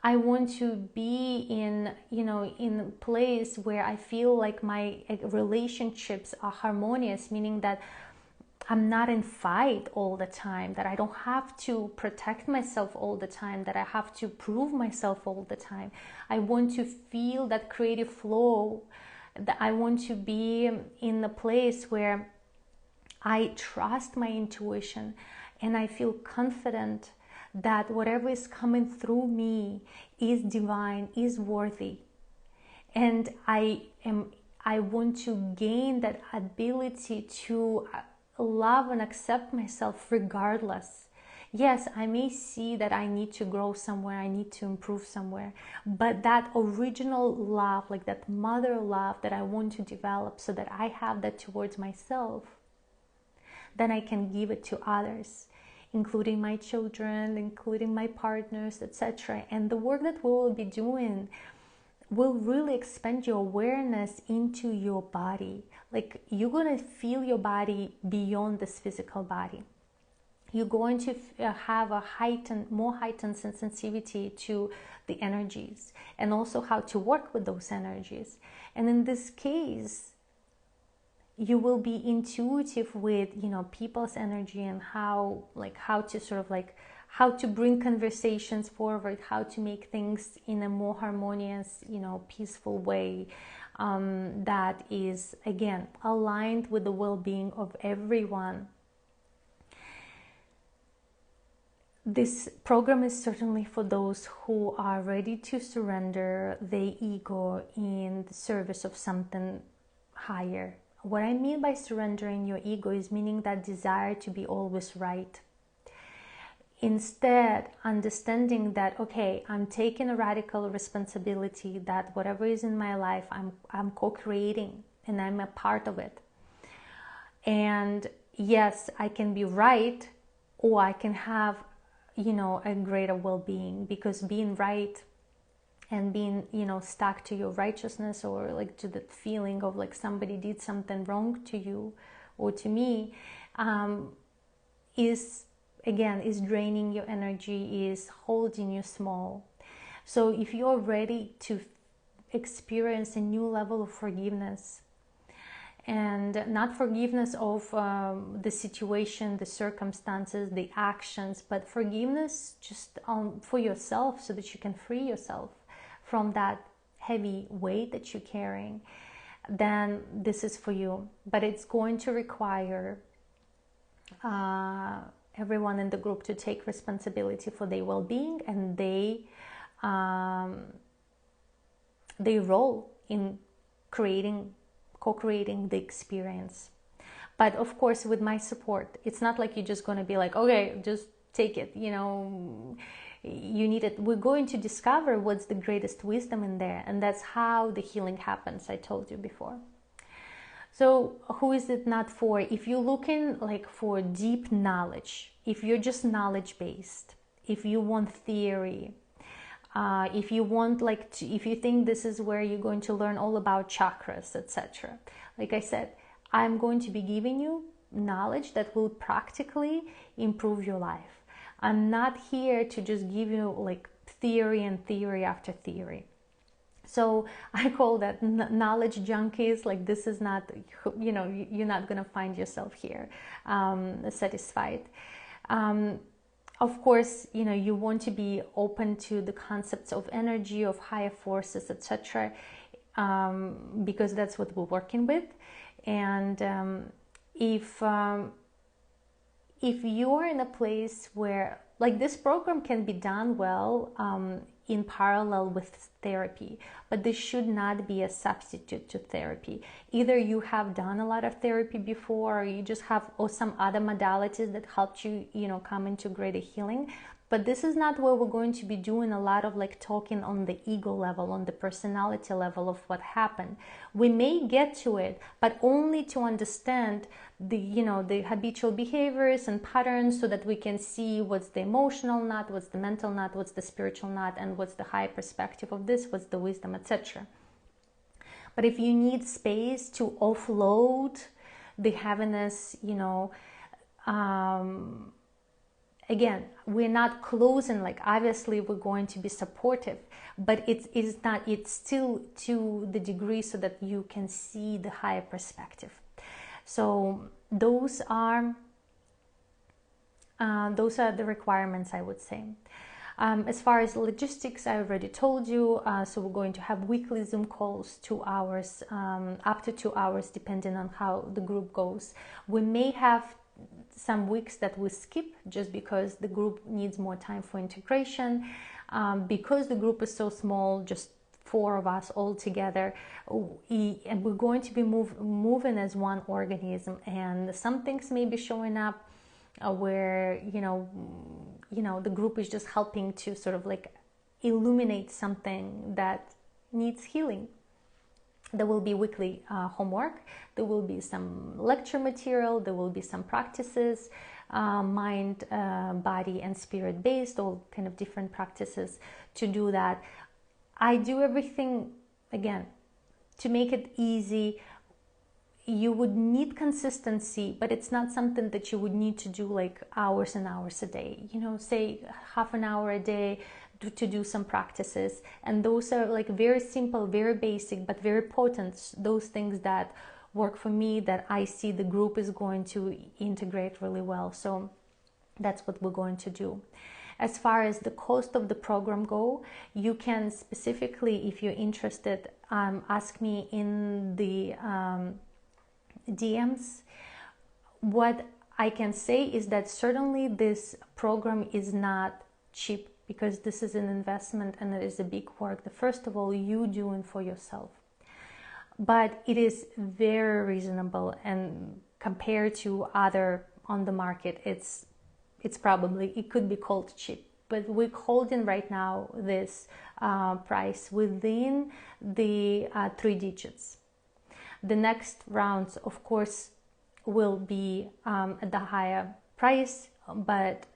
I want to be in a place where I feel like my relationships are harmonious, meaning that I'm not in fight all the time, that I don't have to protect myself all the time, that I have to prove myself all the time. I want to feel that creative flow, that I want to be in a place where I trust my intuition and I feel confident that whatever is coming through me is divine, is worthy. And I want to gain that ability to love and accept myself regardless. Yes, I may see that I need to grow somewhere, I need to improve somewhere, but that original love, like that mother love that I want to develop, so that I have that towards myself, then I can give it to others, including my children, including my partners, etc. And the work that we will be doing will really expand your awareness into your body. Like, you're going to feel your body beyond this physical body. You're going to have a more heightened sensitivity to the energies, and also how to work with those energies. And in this case, you will be intuitive with, people's energy, and how to bring conversations forward, how to make things in a more harmonious, peaceful way, that is, again, aligned with the well-being of everyone. This program is certainly for those who are ready to surrender their ego in the service of something higher. What I mean by surrendering your ego is meaning that desire to be always right. Instead, understanding that, okay, I'm taking a radical responsibility, that whatever is in my life, I'm co-creating and I'm a part of it. And yes, I can be right, or I can have, you know, a greater well-being, because being right and being, you know, stuck to your righteousness, or like to the feeling of like somebody did something wrong to you or to me, is, again, is draining your energy, is holding you small. So if you're ready to experience a new level of forgiveness, and not forgiveness of the situation, the circumstances, the actions, but forgiveness just for yourself, so that you can free yourself from that heavy weight that you're carrying, then this is for you. But it's going to require everyone in the group to take responsibility for their well-being, and their role in co-creating the experience. But of course, with my support, it's not like you're just going to be like, okay, just take it, you know, you need it. We're going to discover what's the greatest wisdom in there, and that's how the healing happens, I told you before. So who is it not for? If you're looking like for deep knowledge, if you're just knowledge based, if you want theory, if you want if you think this is where you're going to learn all about chakras, etc. Like I said, I'm going to be giving you knowledge that will practically improve your life. I'm not here to just give you like theory and theory after theory. So I call that knowledge junkies. Like, this is not, you know, you're not going to find yourself here satisfied. Of course, you know, you want to be open to the concepts of energy, of higher forces, etc., because that's what we're working with. And if you're in a place where, like, this program can be done well in parallel with therapy, but this should not be a substitute to therapy. Either you have done a lot of therapy before, or you just have, or some other modalities that helped you, you know, come into greater healing. But this is not where we're going to be doing a lot of like talking on the ego level, on the personality level of what happened. We may get to it, but only to understand the, you know, the habitual behaviors and patterns, so that we can see what's the emotional knot, what's the mental knot, what's the spiritual knot, and what's the high perspective of this, what's the wisdom, etc. But if you need space to offload the heaviness, you know, again, we're not closing, like, obviously we're going to be supportive, but it's still to the degree so that you can see the higher perspective. So those are the requirements, I would say. As far as logistics, I already told you. So we're going to have weekly Zoom calls, 2 hours, up to 2 hours, depending on how the group goes. We may have some weeks that we skip just because the group needs more time for integration. Because the group is so small, just 4 of us all together, and we're going to be moving as one organism, and some things may be showing up where you know the group is just helping to sort of like illuminate something that needs healing. There will be weekly homework, there will be some lecture material, there will be some practices, mind, body and spirit based, all kind of different practices to do that. I do everything, again, to make it easy. You would need consistency, but it's not something that you would need to do like hours and hours a day. You know, say half an hour a day to do some practices. And those are like very simple, very basic, but very potent. Those things that work for me, that I see the group is going to integrate really well. So that's what we're going to do. As far as the cost of the program go, you can specifically, if you're interested, ask me in the DMs. What I can say is that certainly this program is not cheap, because this is an investment and it is a big work that first of all you doing for yourself. But it is very reasonable, and compared to other on the market, it's probably, it could be called cheap, but we're holding right now this price within the 3 digits. The next rounds, of course, will be at the higher price, but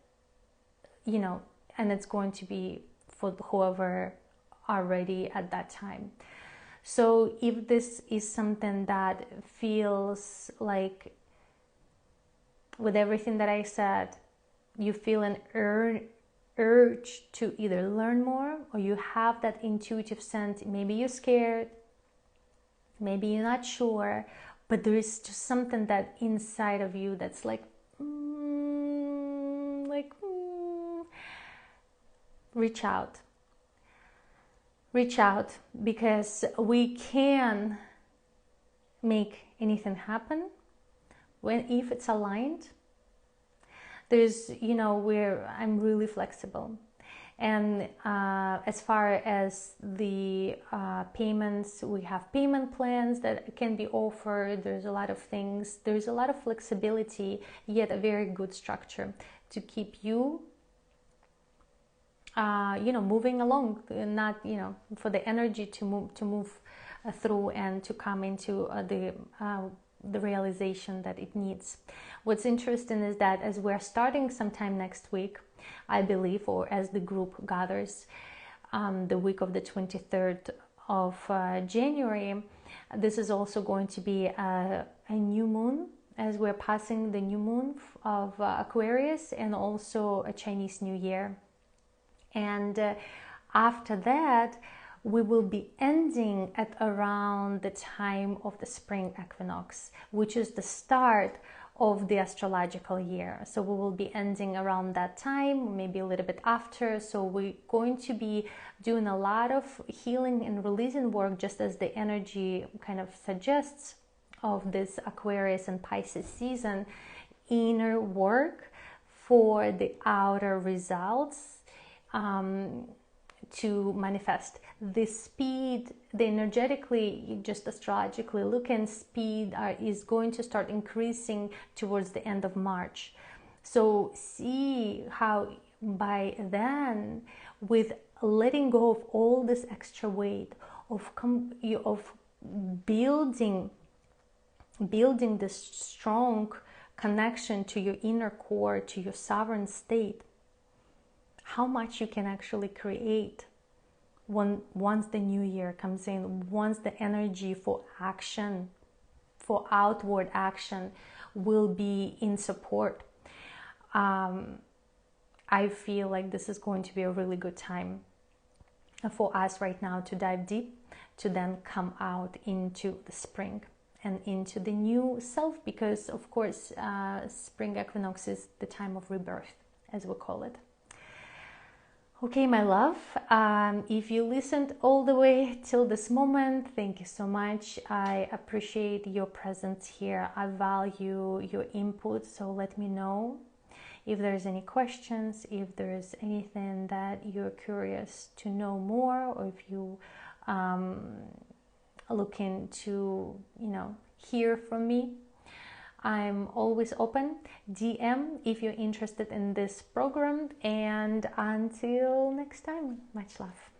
and it's going to be for whoever are ready at that time. So if this is something that feels like, with everything that I said, you feel an urge to either learn more, or you have that intuitive sense, maybe you're scared, maybe you're not sure, but there is just something that inside of you that's like, reach out. Reach out, because we can make anything happen if it's aligned. There's, I'm really flexible. And as far as the payments, we have payment plans that can be offered. There's a lot of things. There's a lot of flexibility, yet a very good structure to keep you moving along, not, for the energy to move through and to come into the realization that it needs. What's interesting is that as we're starting sometime next week, I believe, or as the group gathers, the week of the 23rd of January, this is also going to be a new moon, as we're passing the new moon of Aquarius, and also a Chinese New Year. And after that, we will be ending at around the time of the spring equinox, which is the start of the astrological year. So we will be ending around that time, maybe a little bit after. So we're going to be doing a lot of healing and releasing work, just as the energy kind of suggests of this Aquarius and Pisces season. Inner work for the outer results to manifest. The speed, the energetically, just astrologically looking speed is going to start increasing towards the end of March. So see how by then, with letting go of all this extra weight of building this strong connection to your inner core, to your sovereign state, how much you can actually create once the new year comes in, once the energy for action, for outward action, will be in support. I feel like this is going to be a really good time for us right now to dive deep, to then come out into the spring and into the new self, because of course spring equinox is the time of rebirth, as we call it. Okay, my love, if you listened all the way till this moment, thank you so much. I appreciate your presence here. I value your input, so let me know if there's any questions, if there's anything that you're curious to know more, or if you looking to, hear from me. I'm always open. DM if you're interested in this program, and until next time, much love.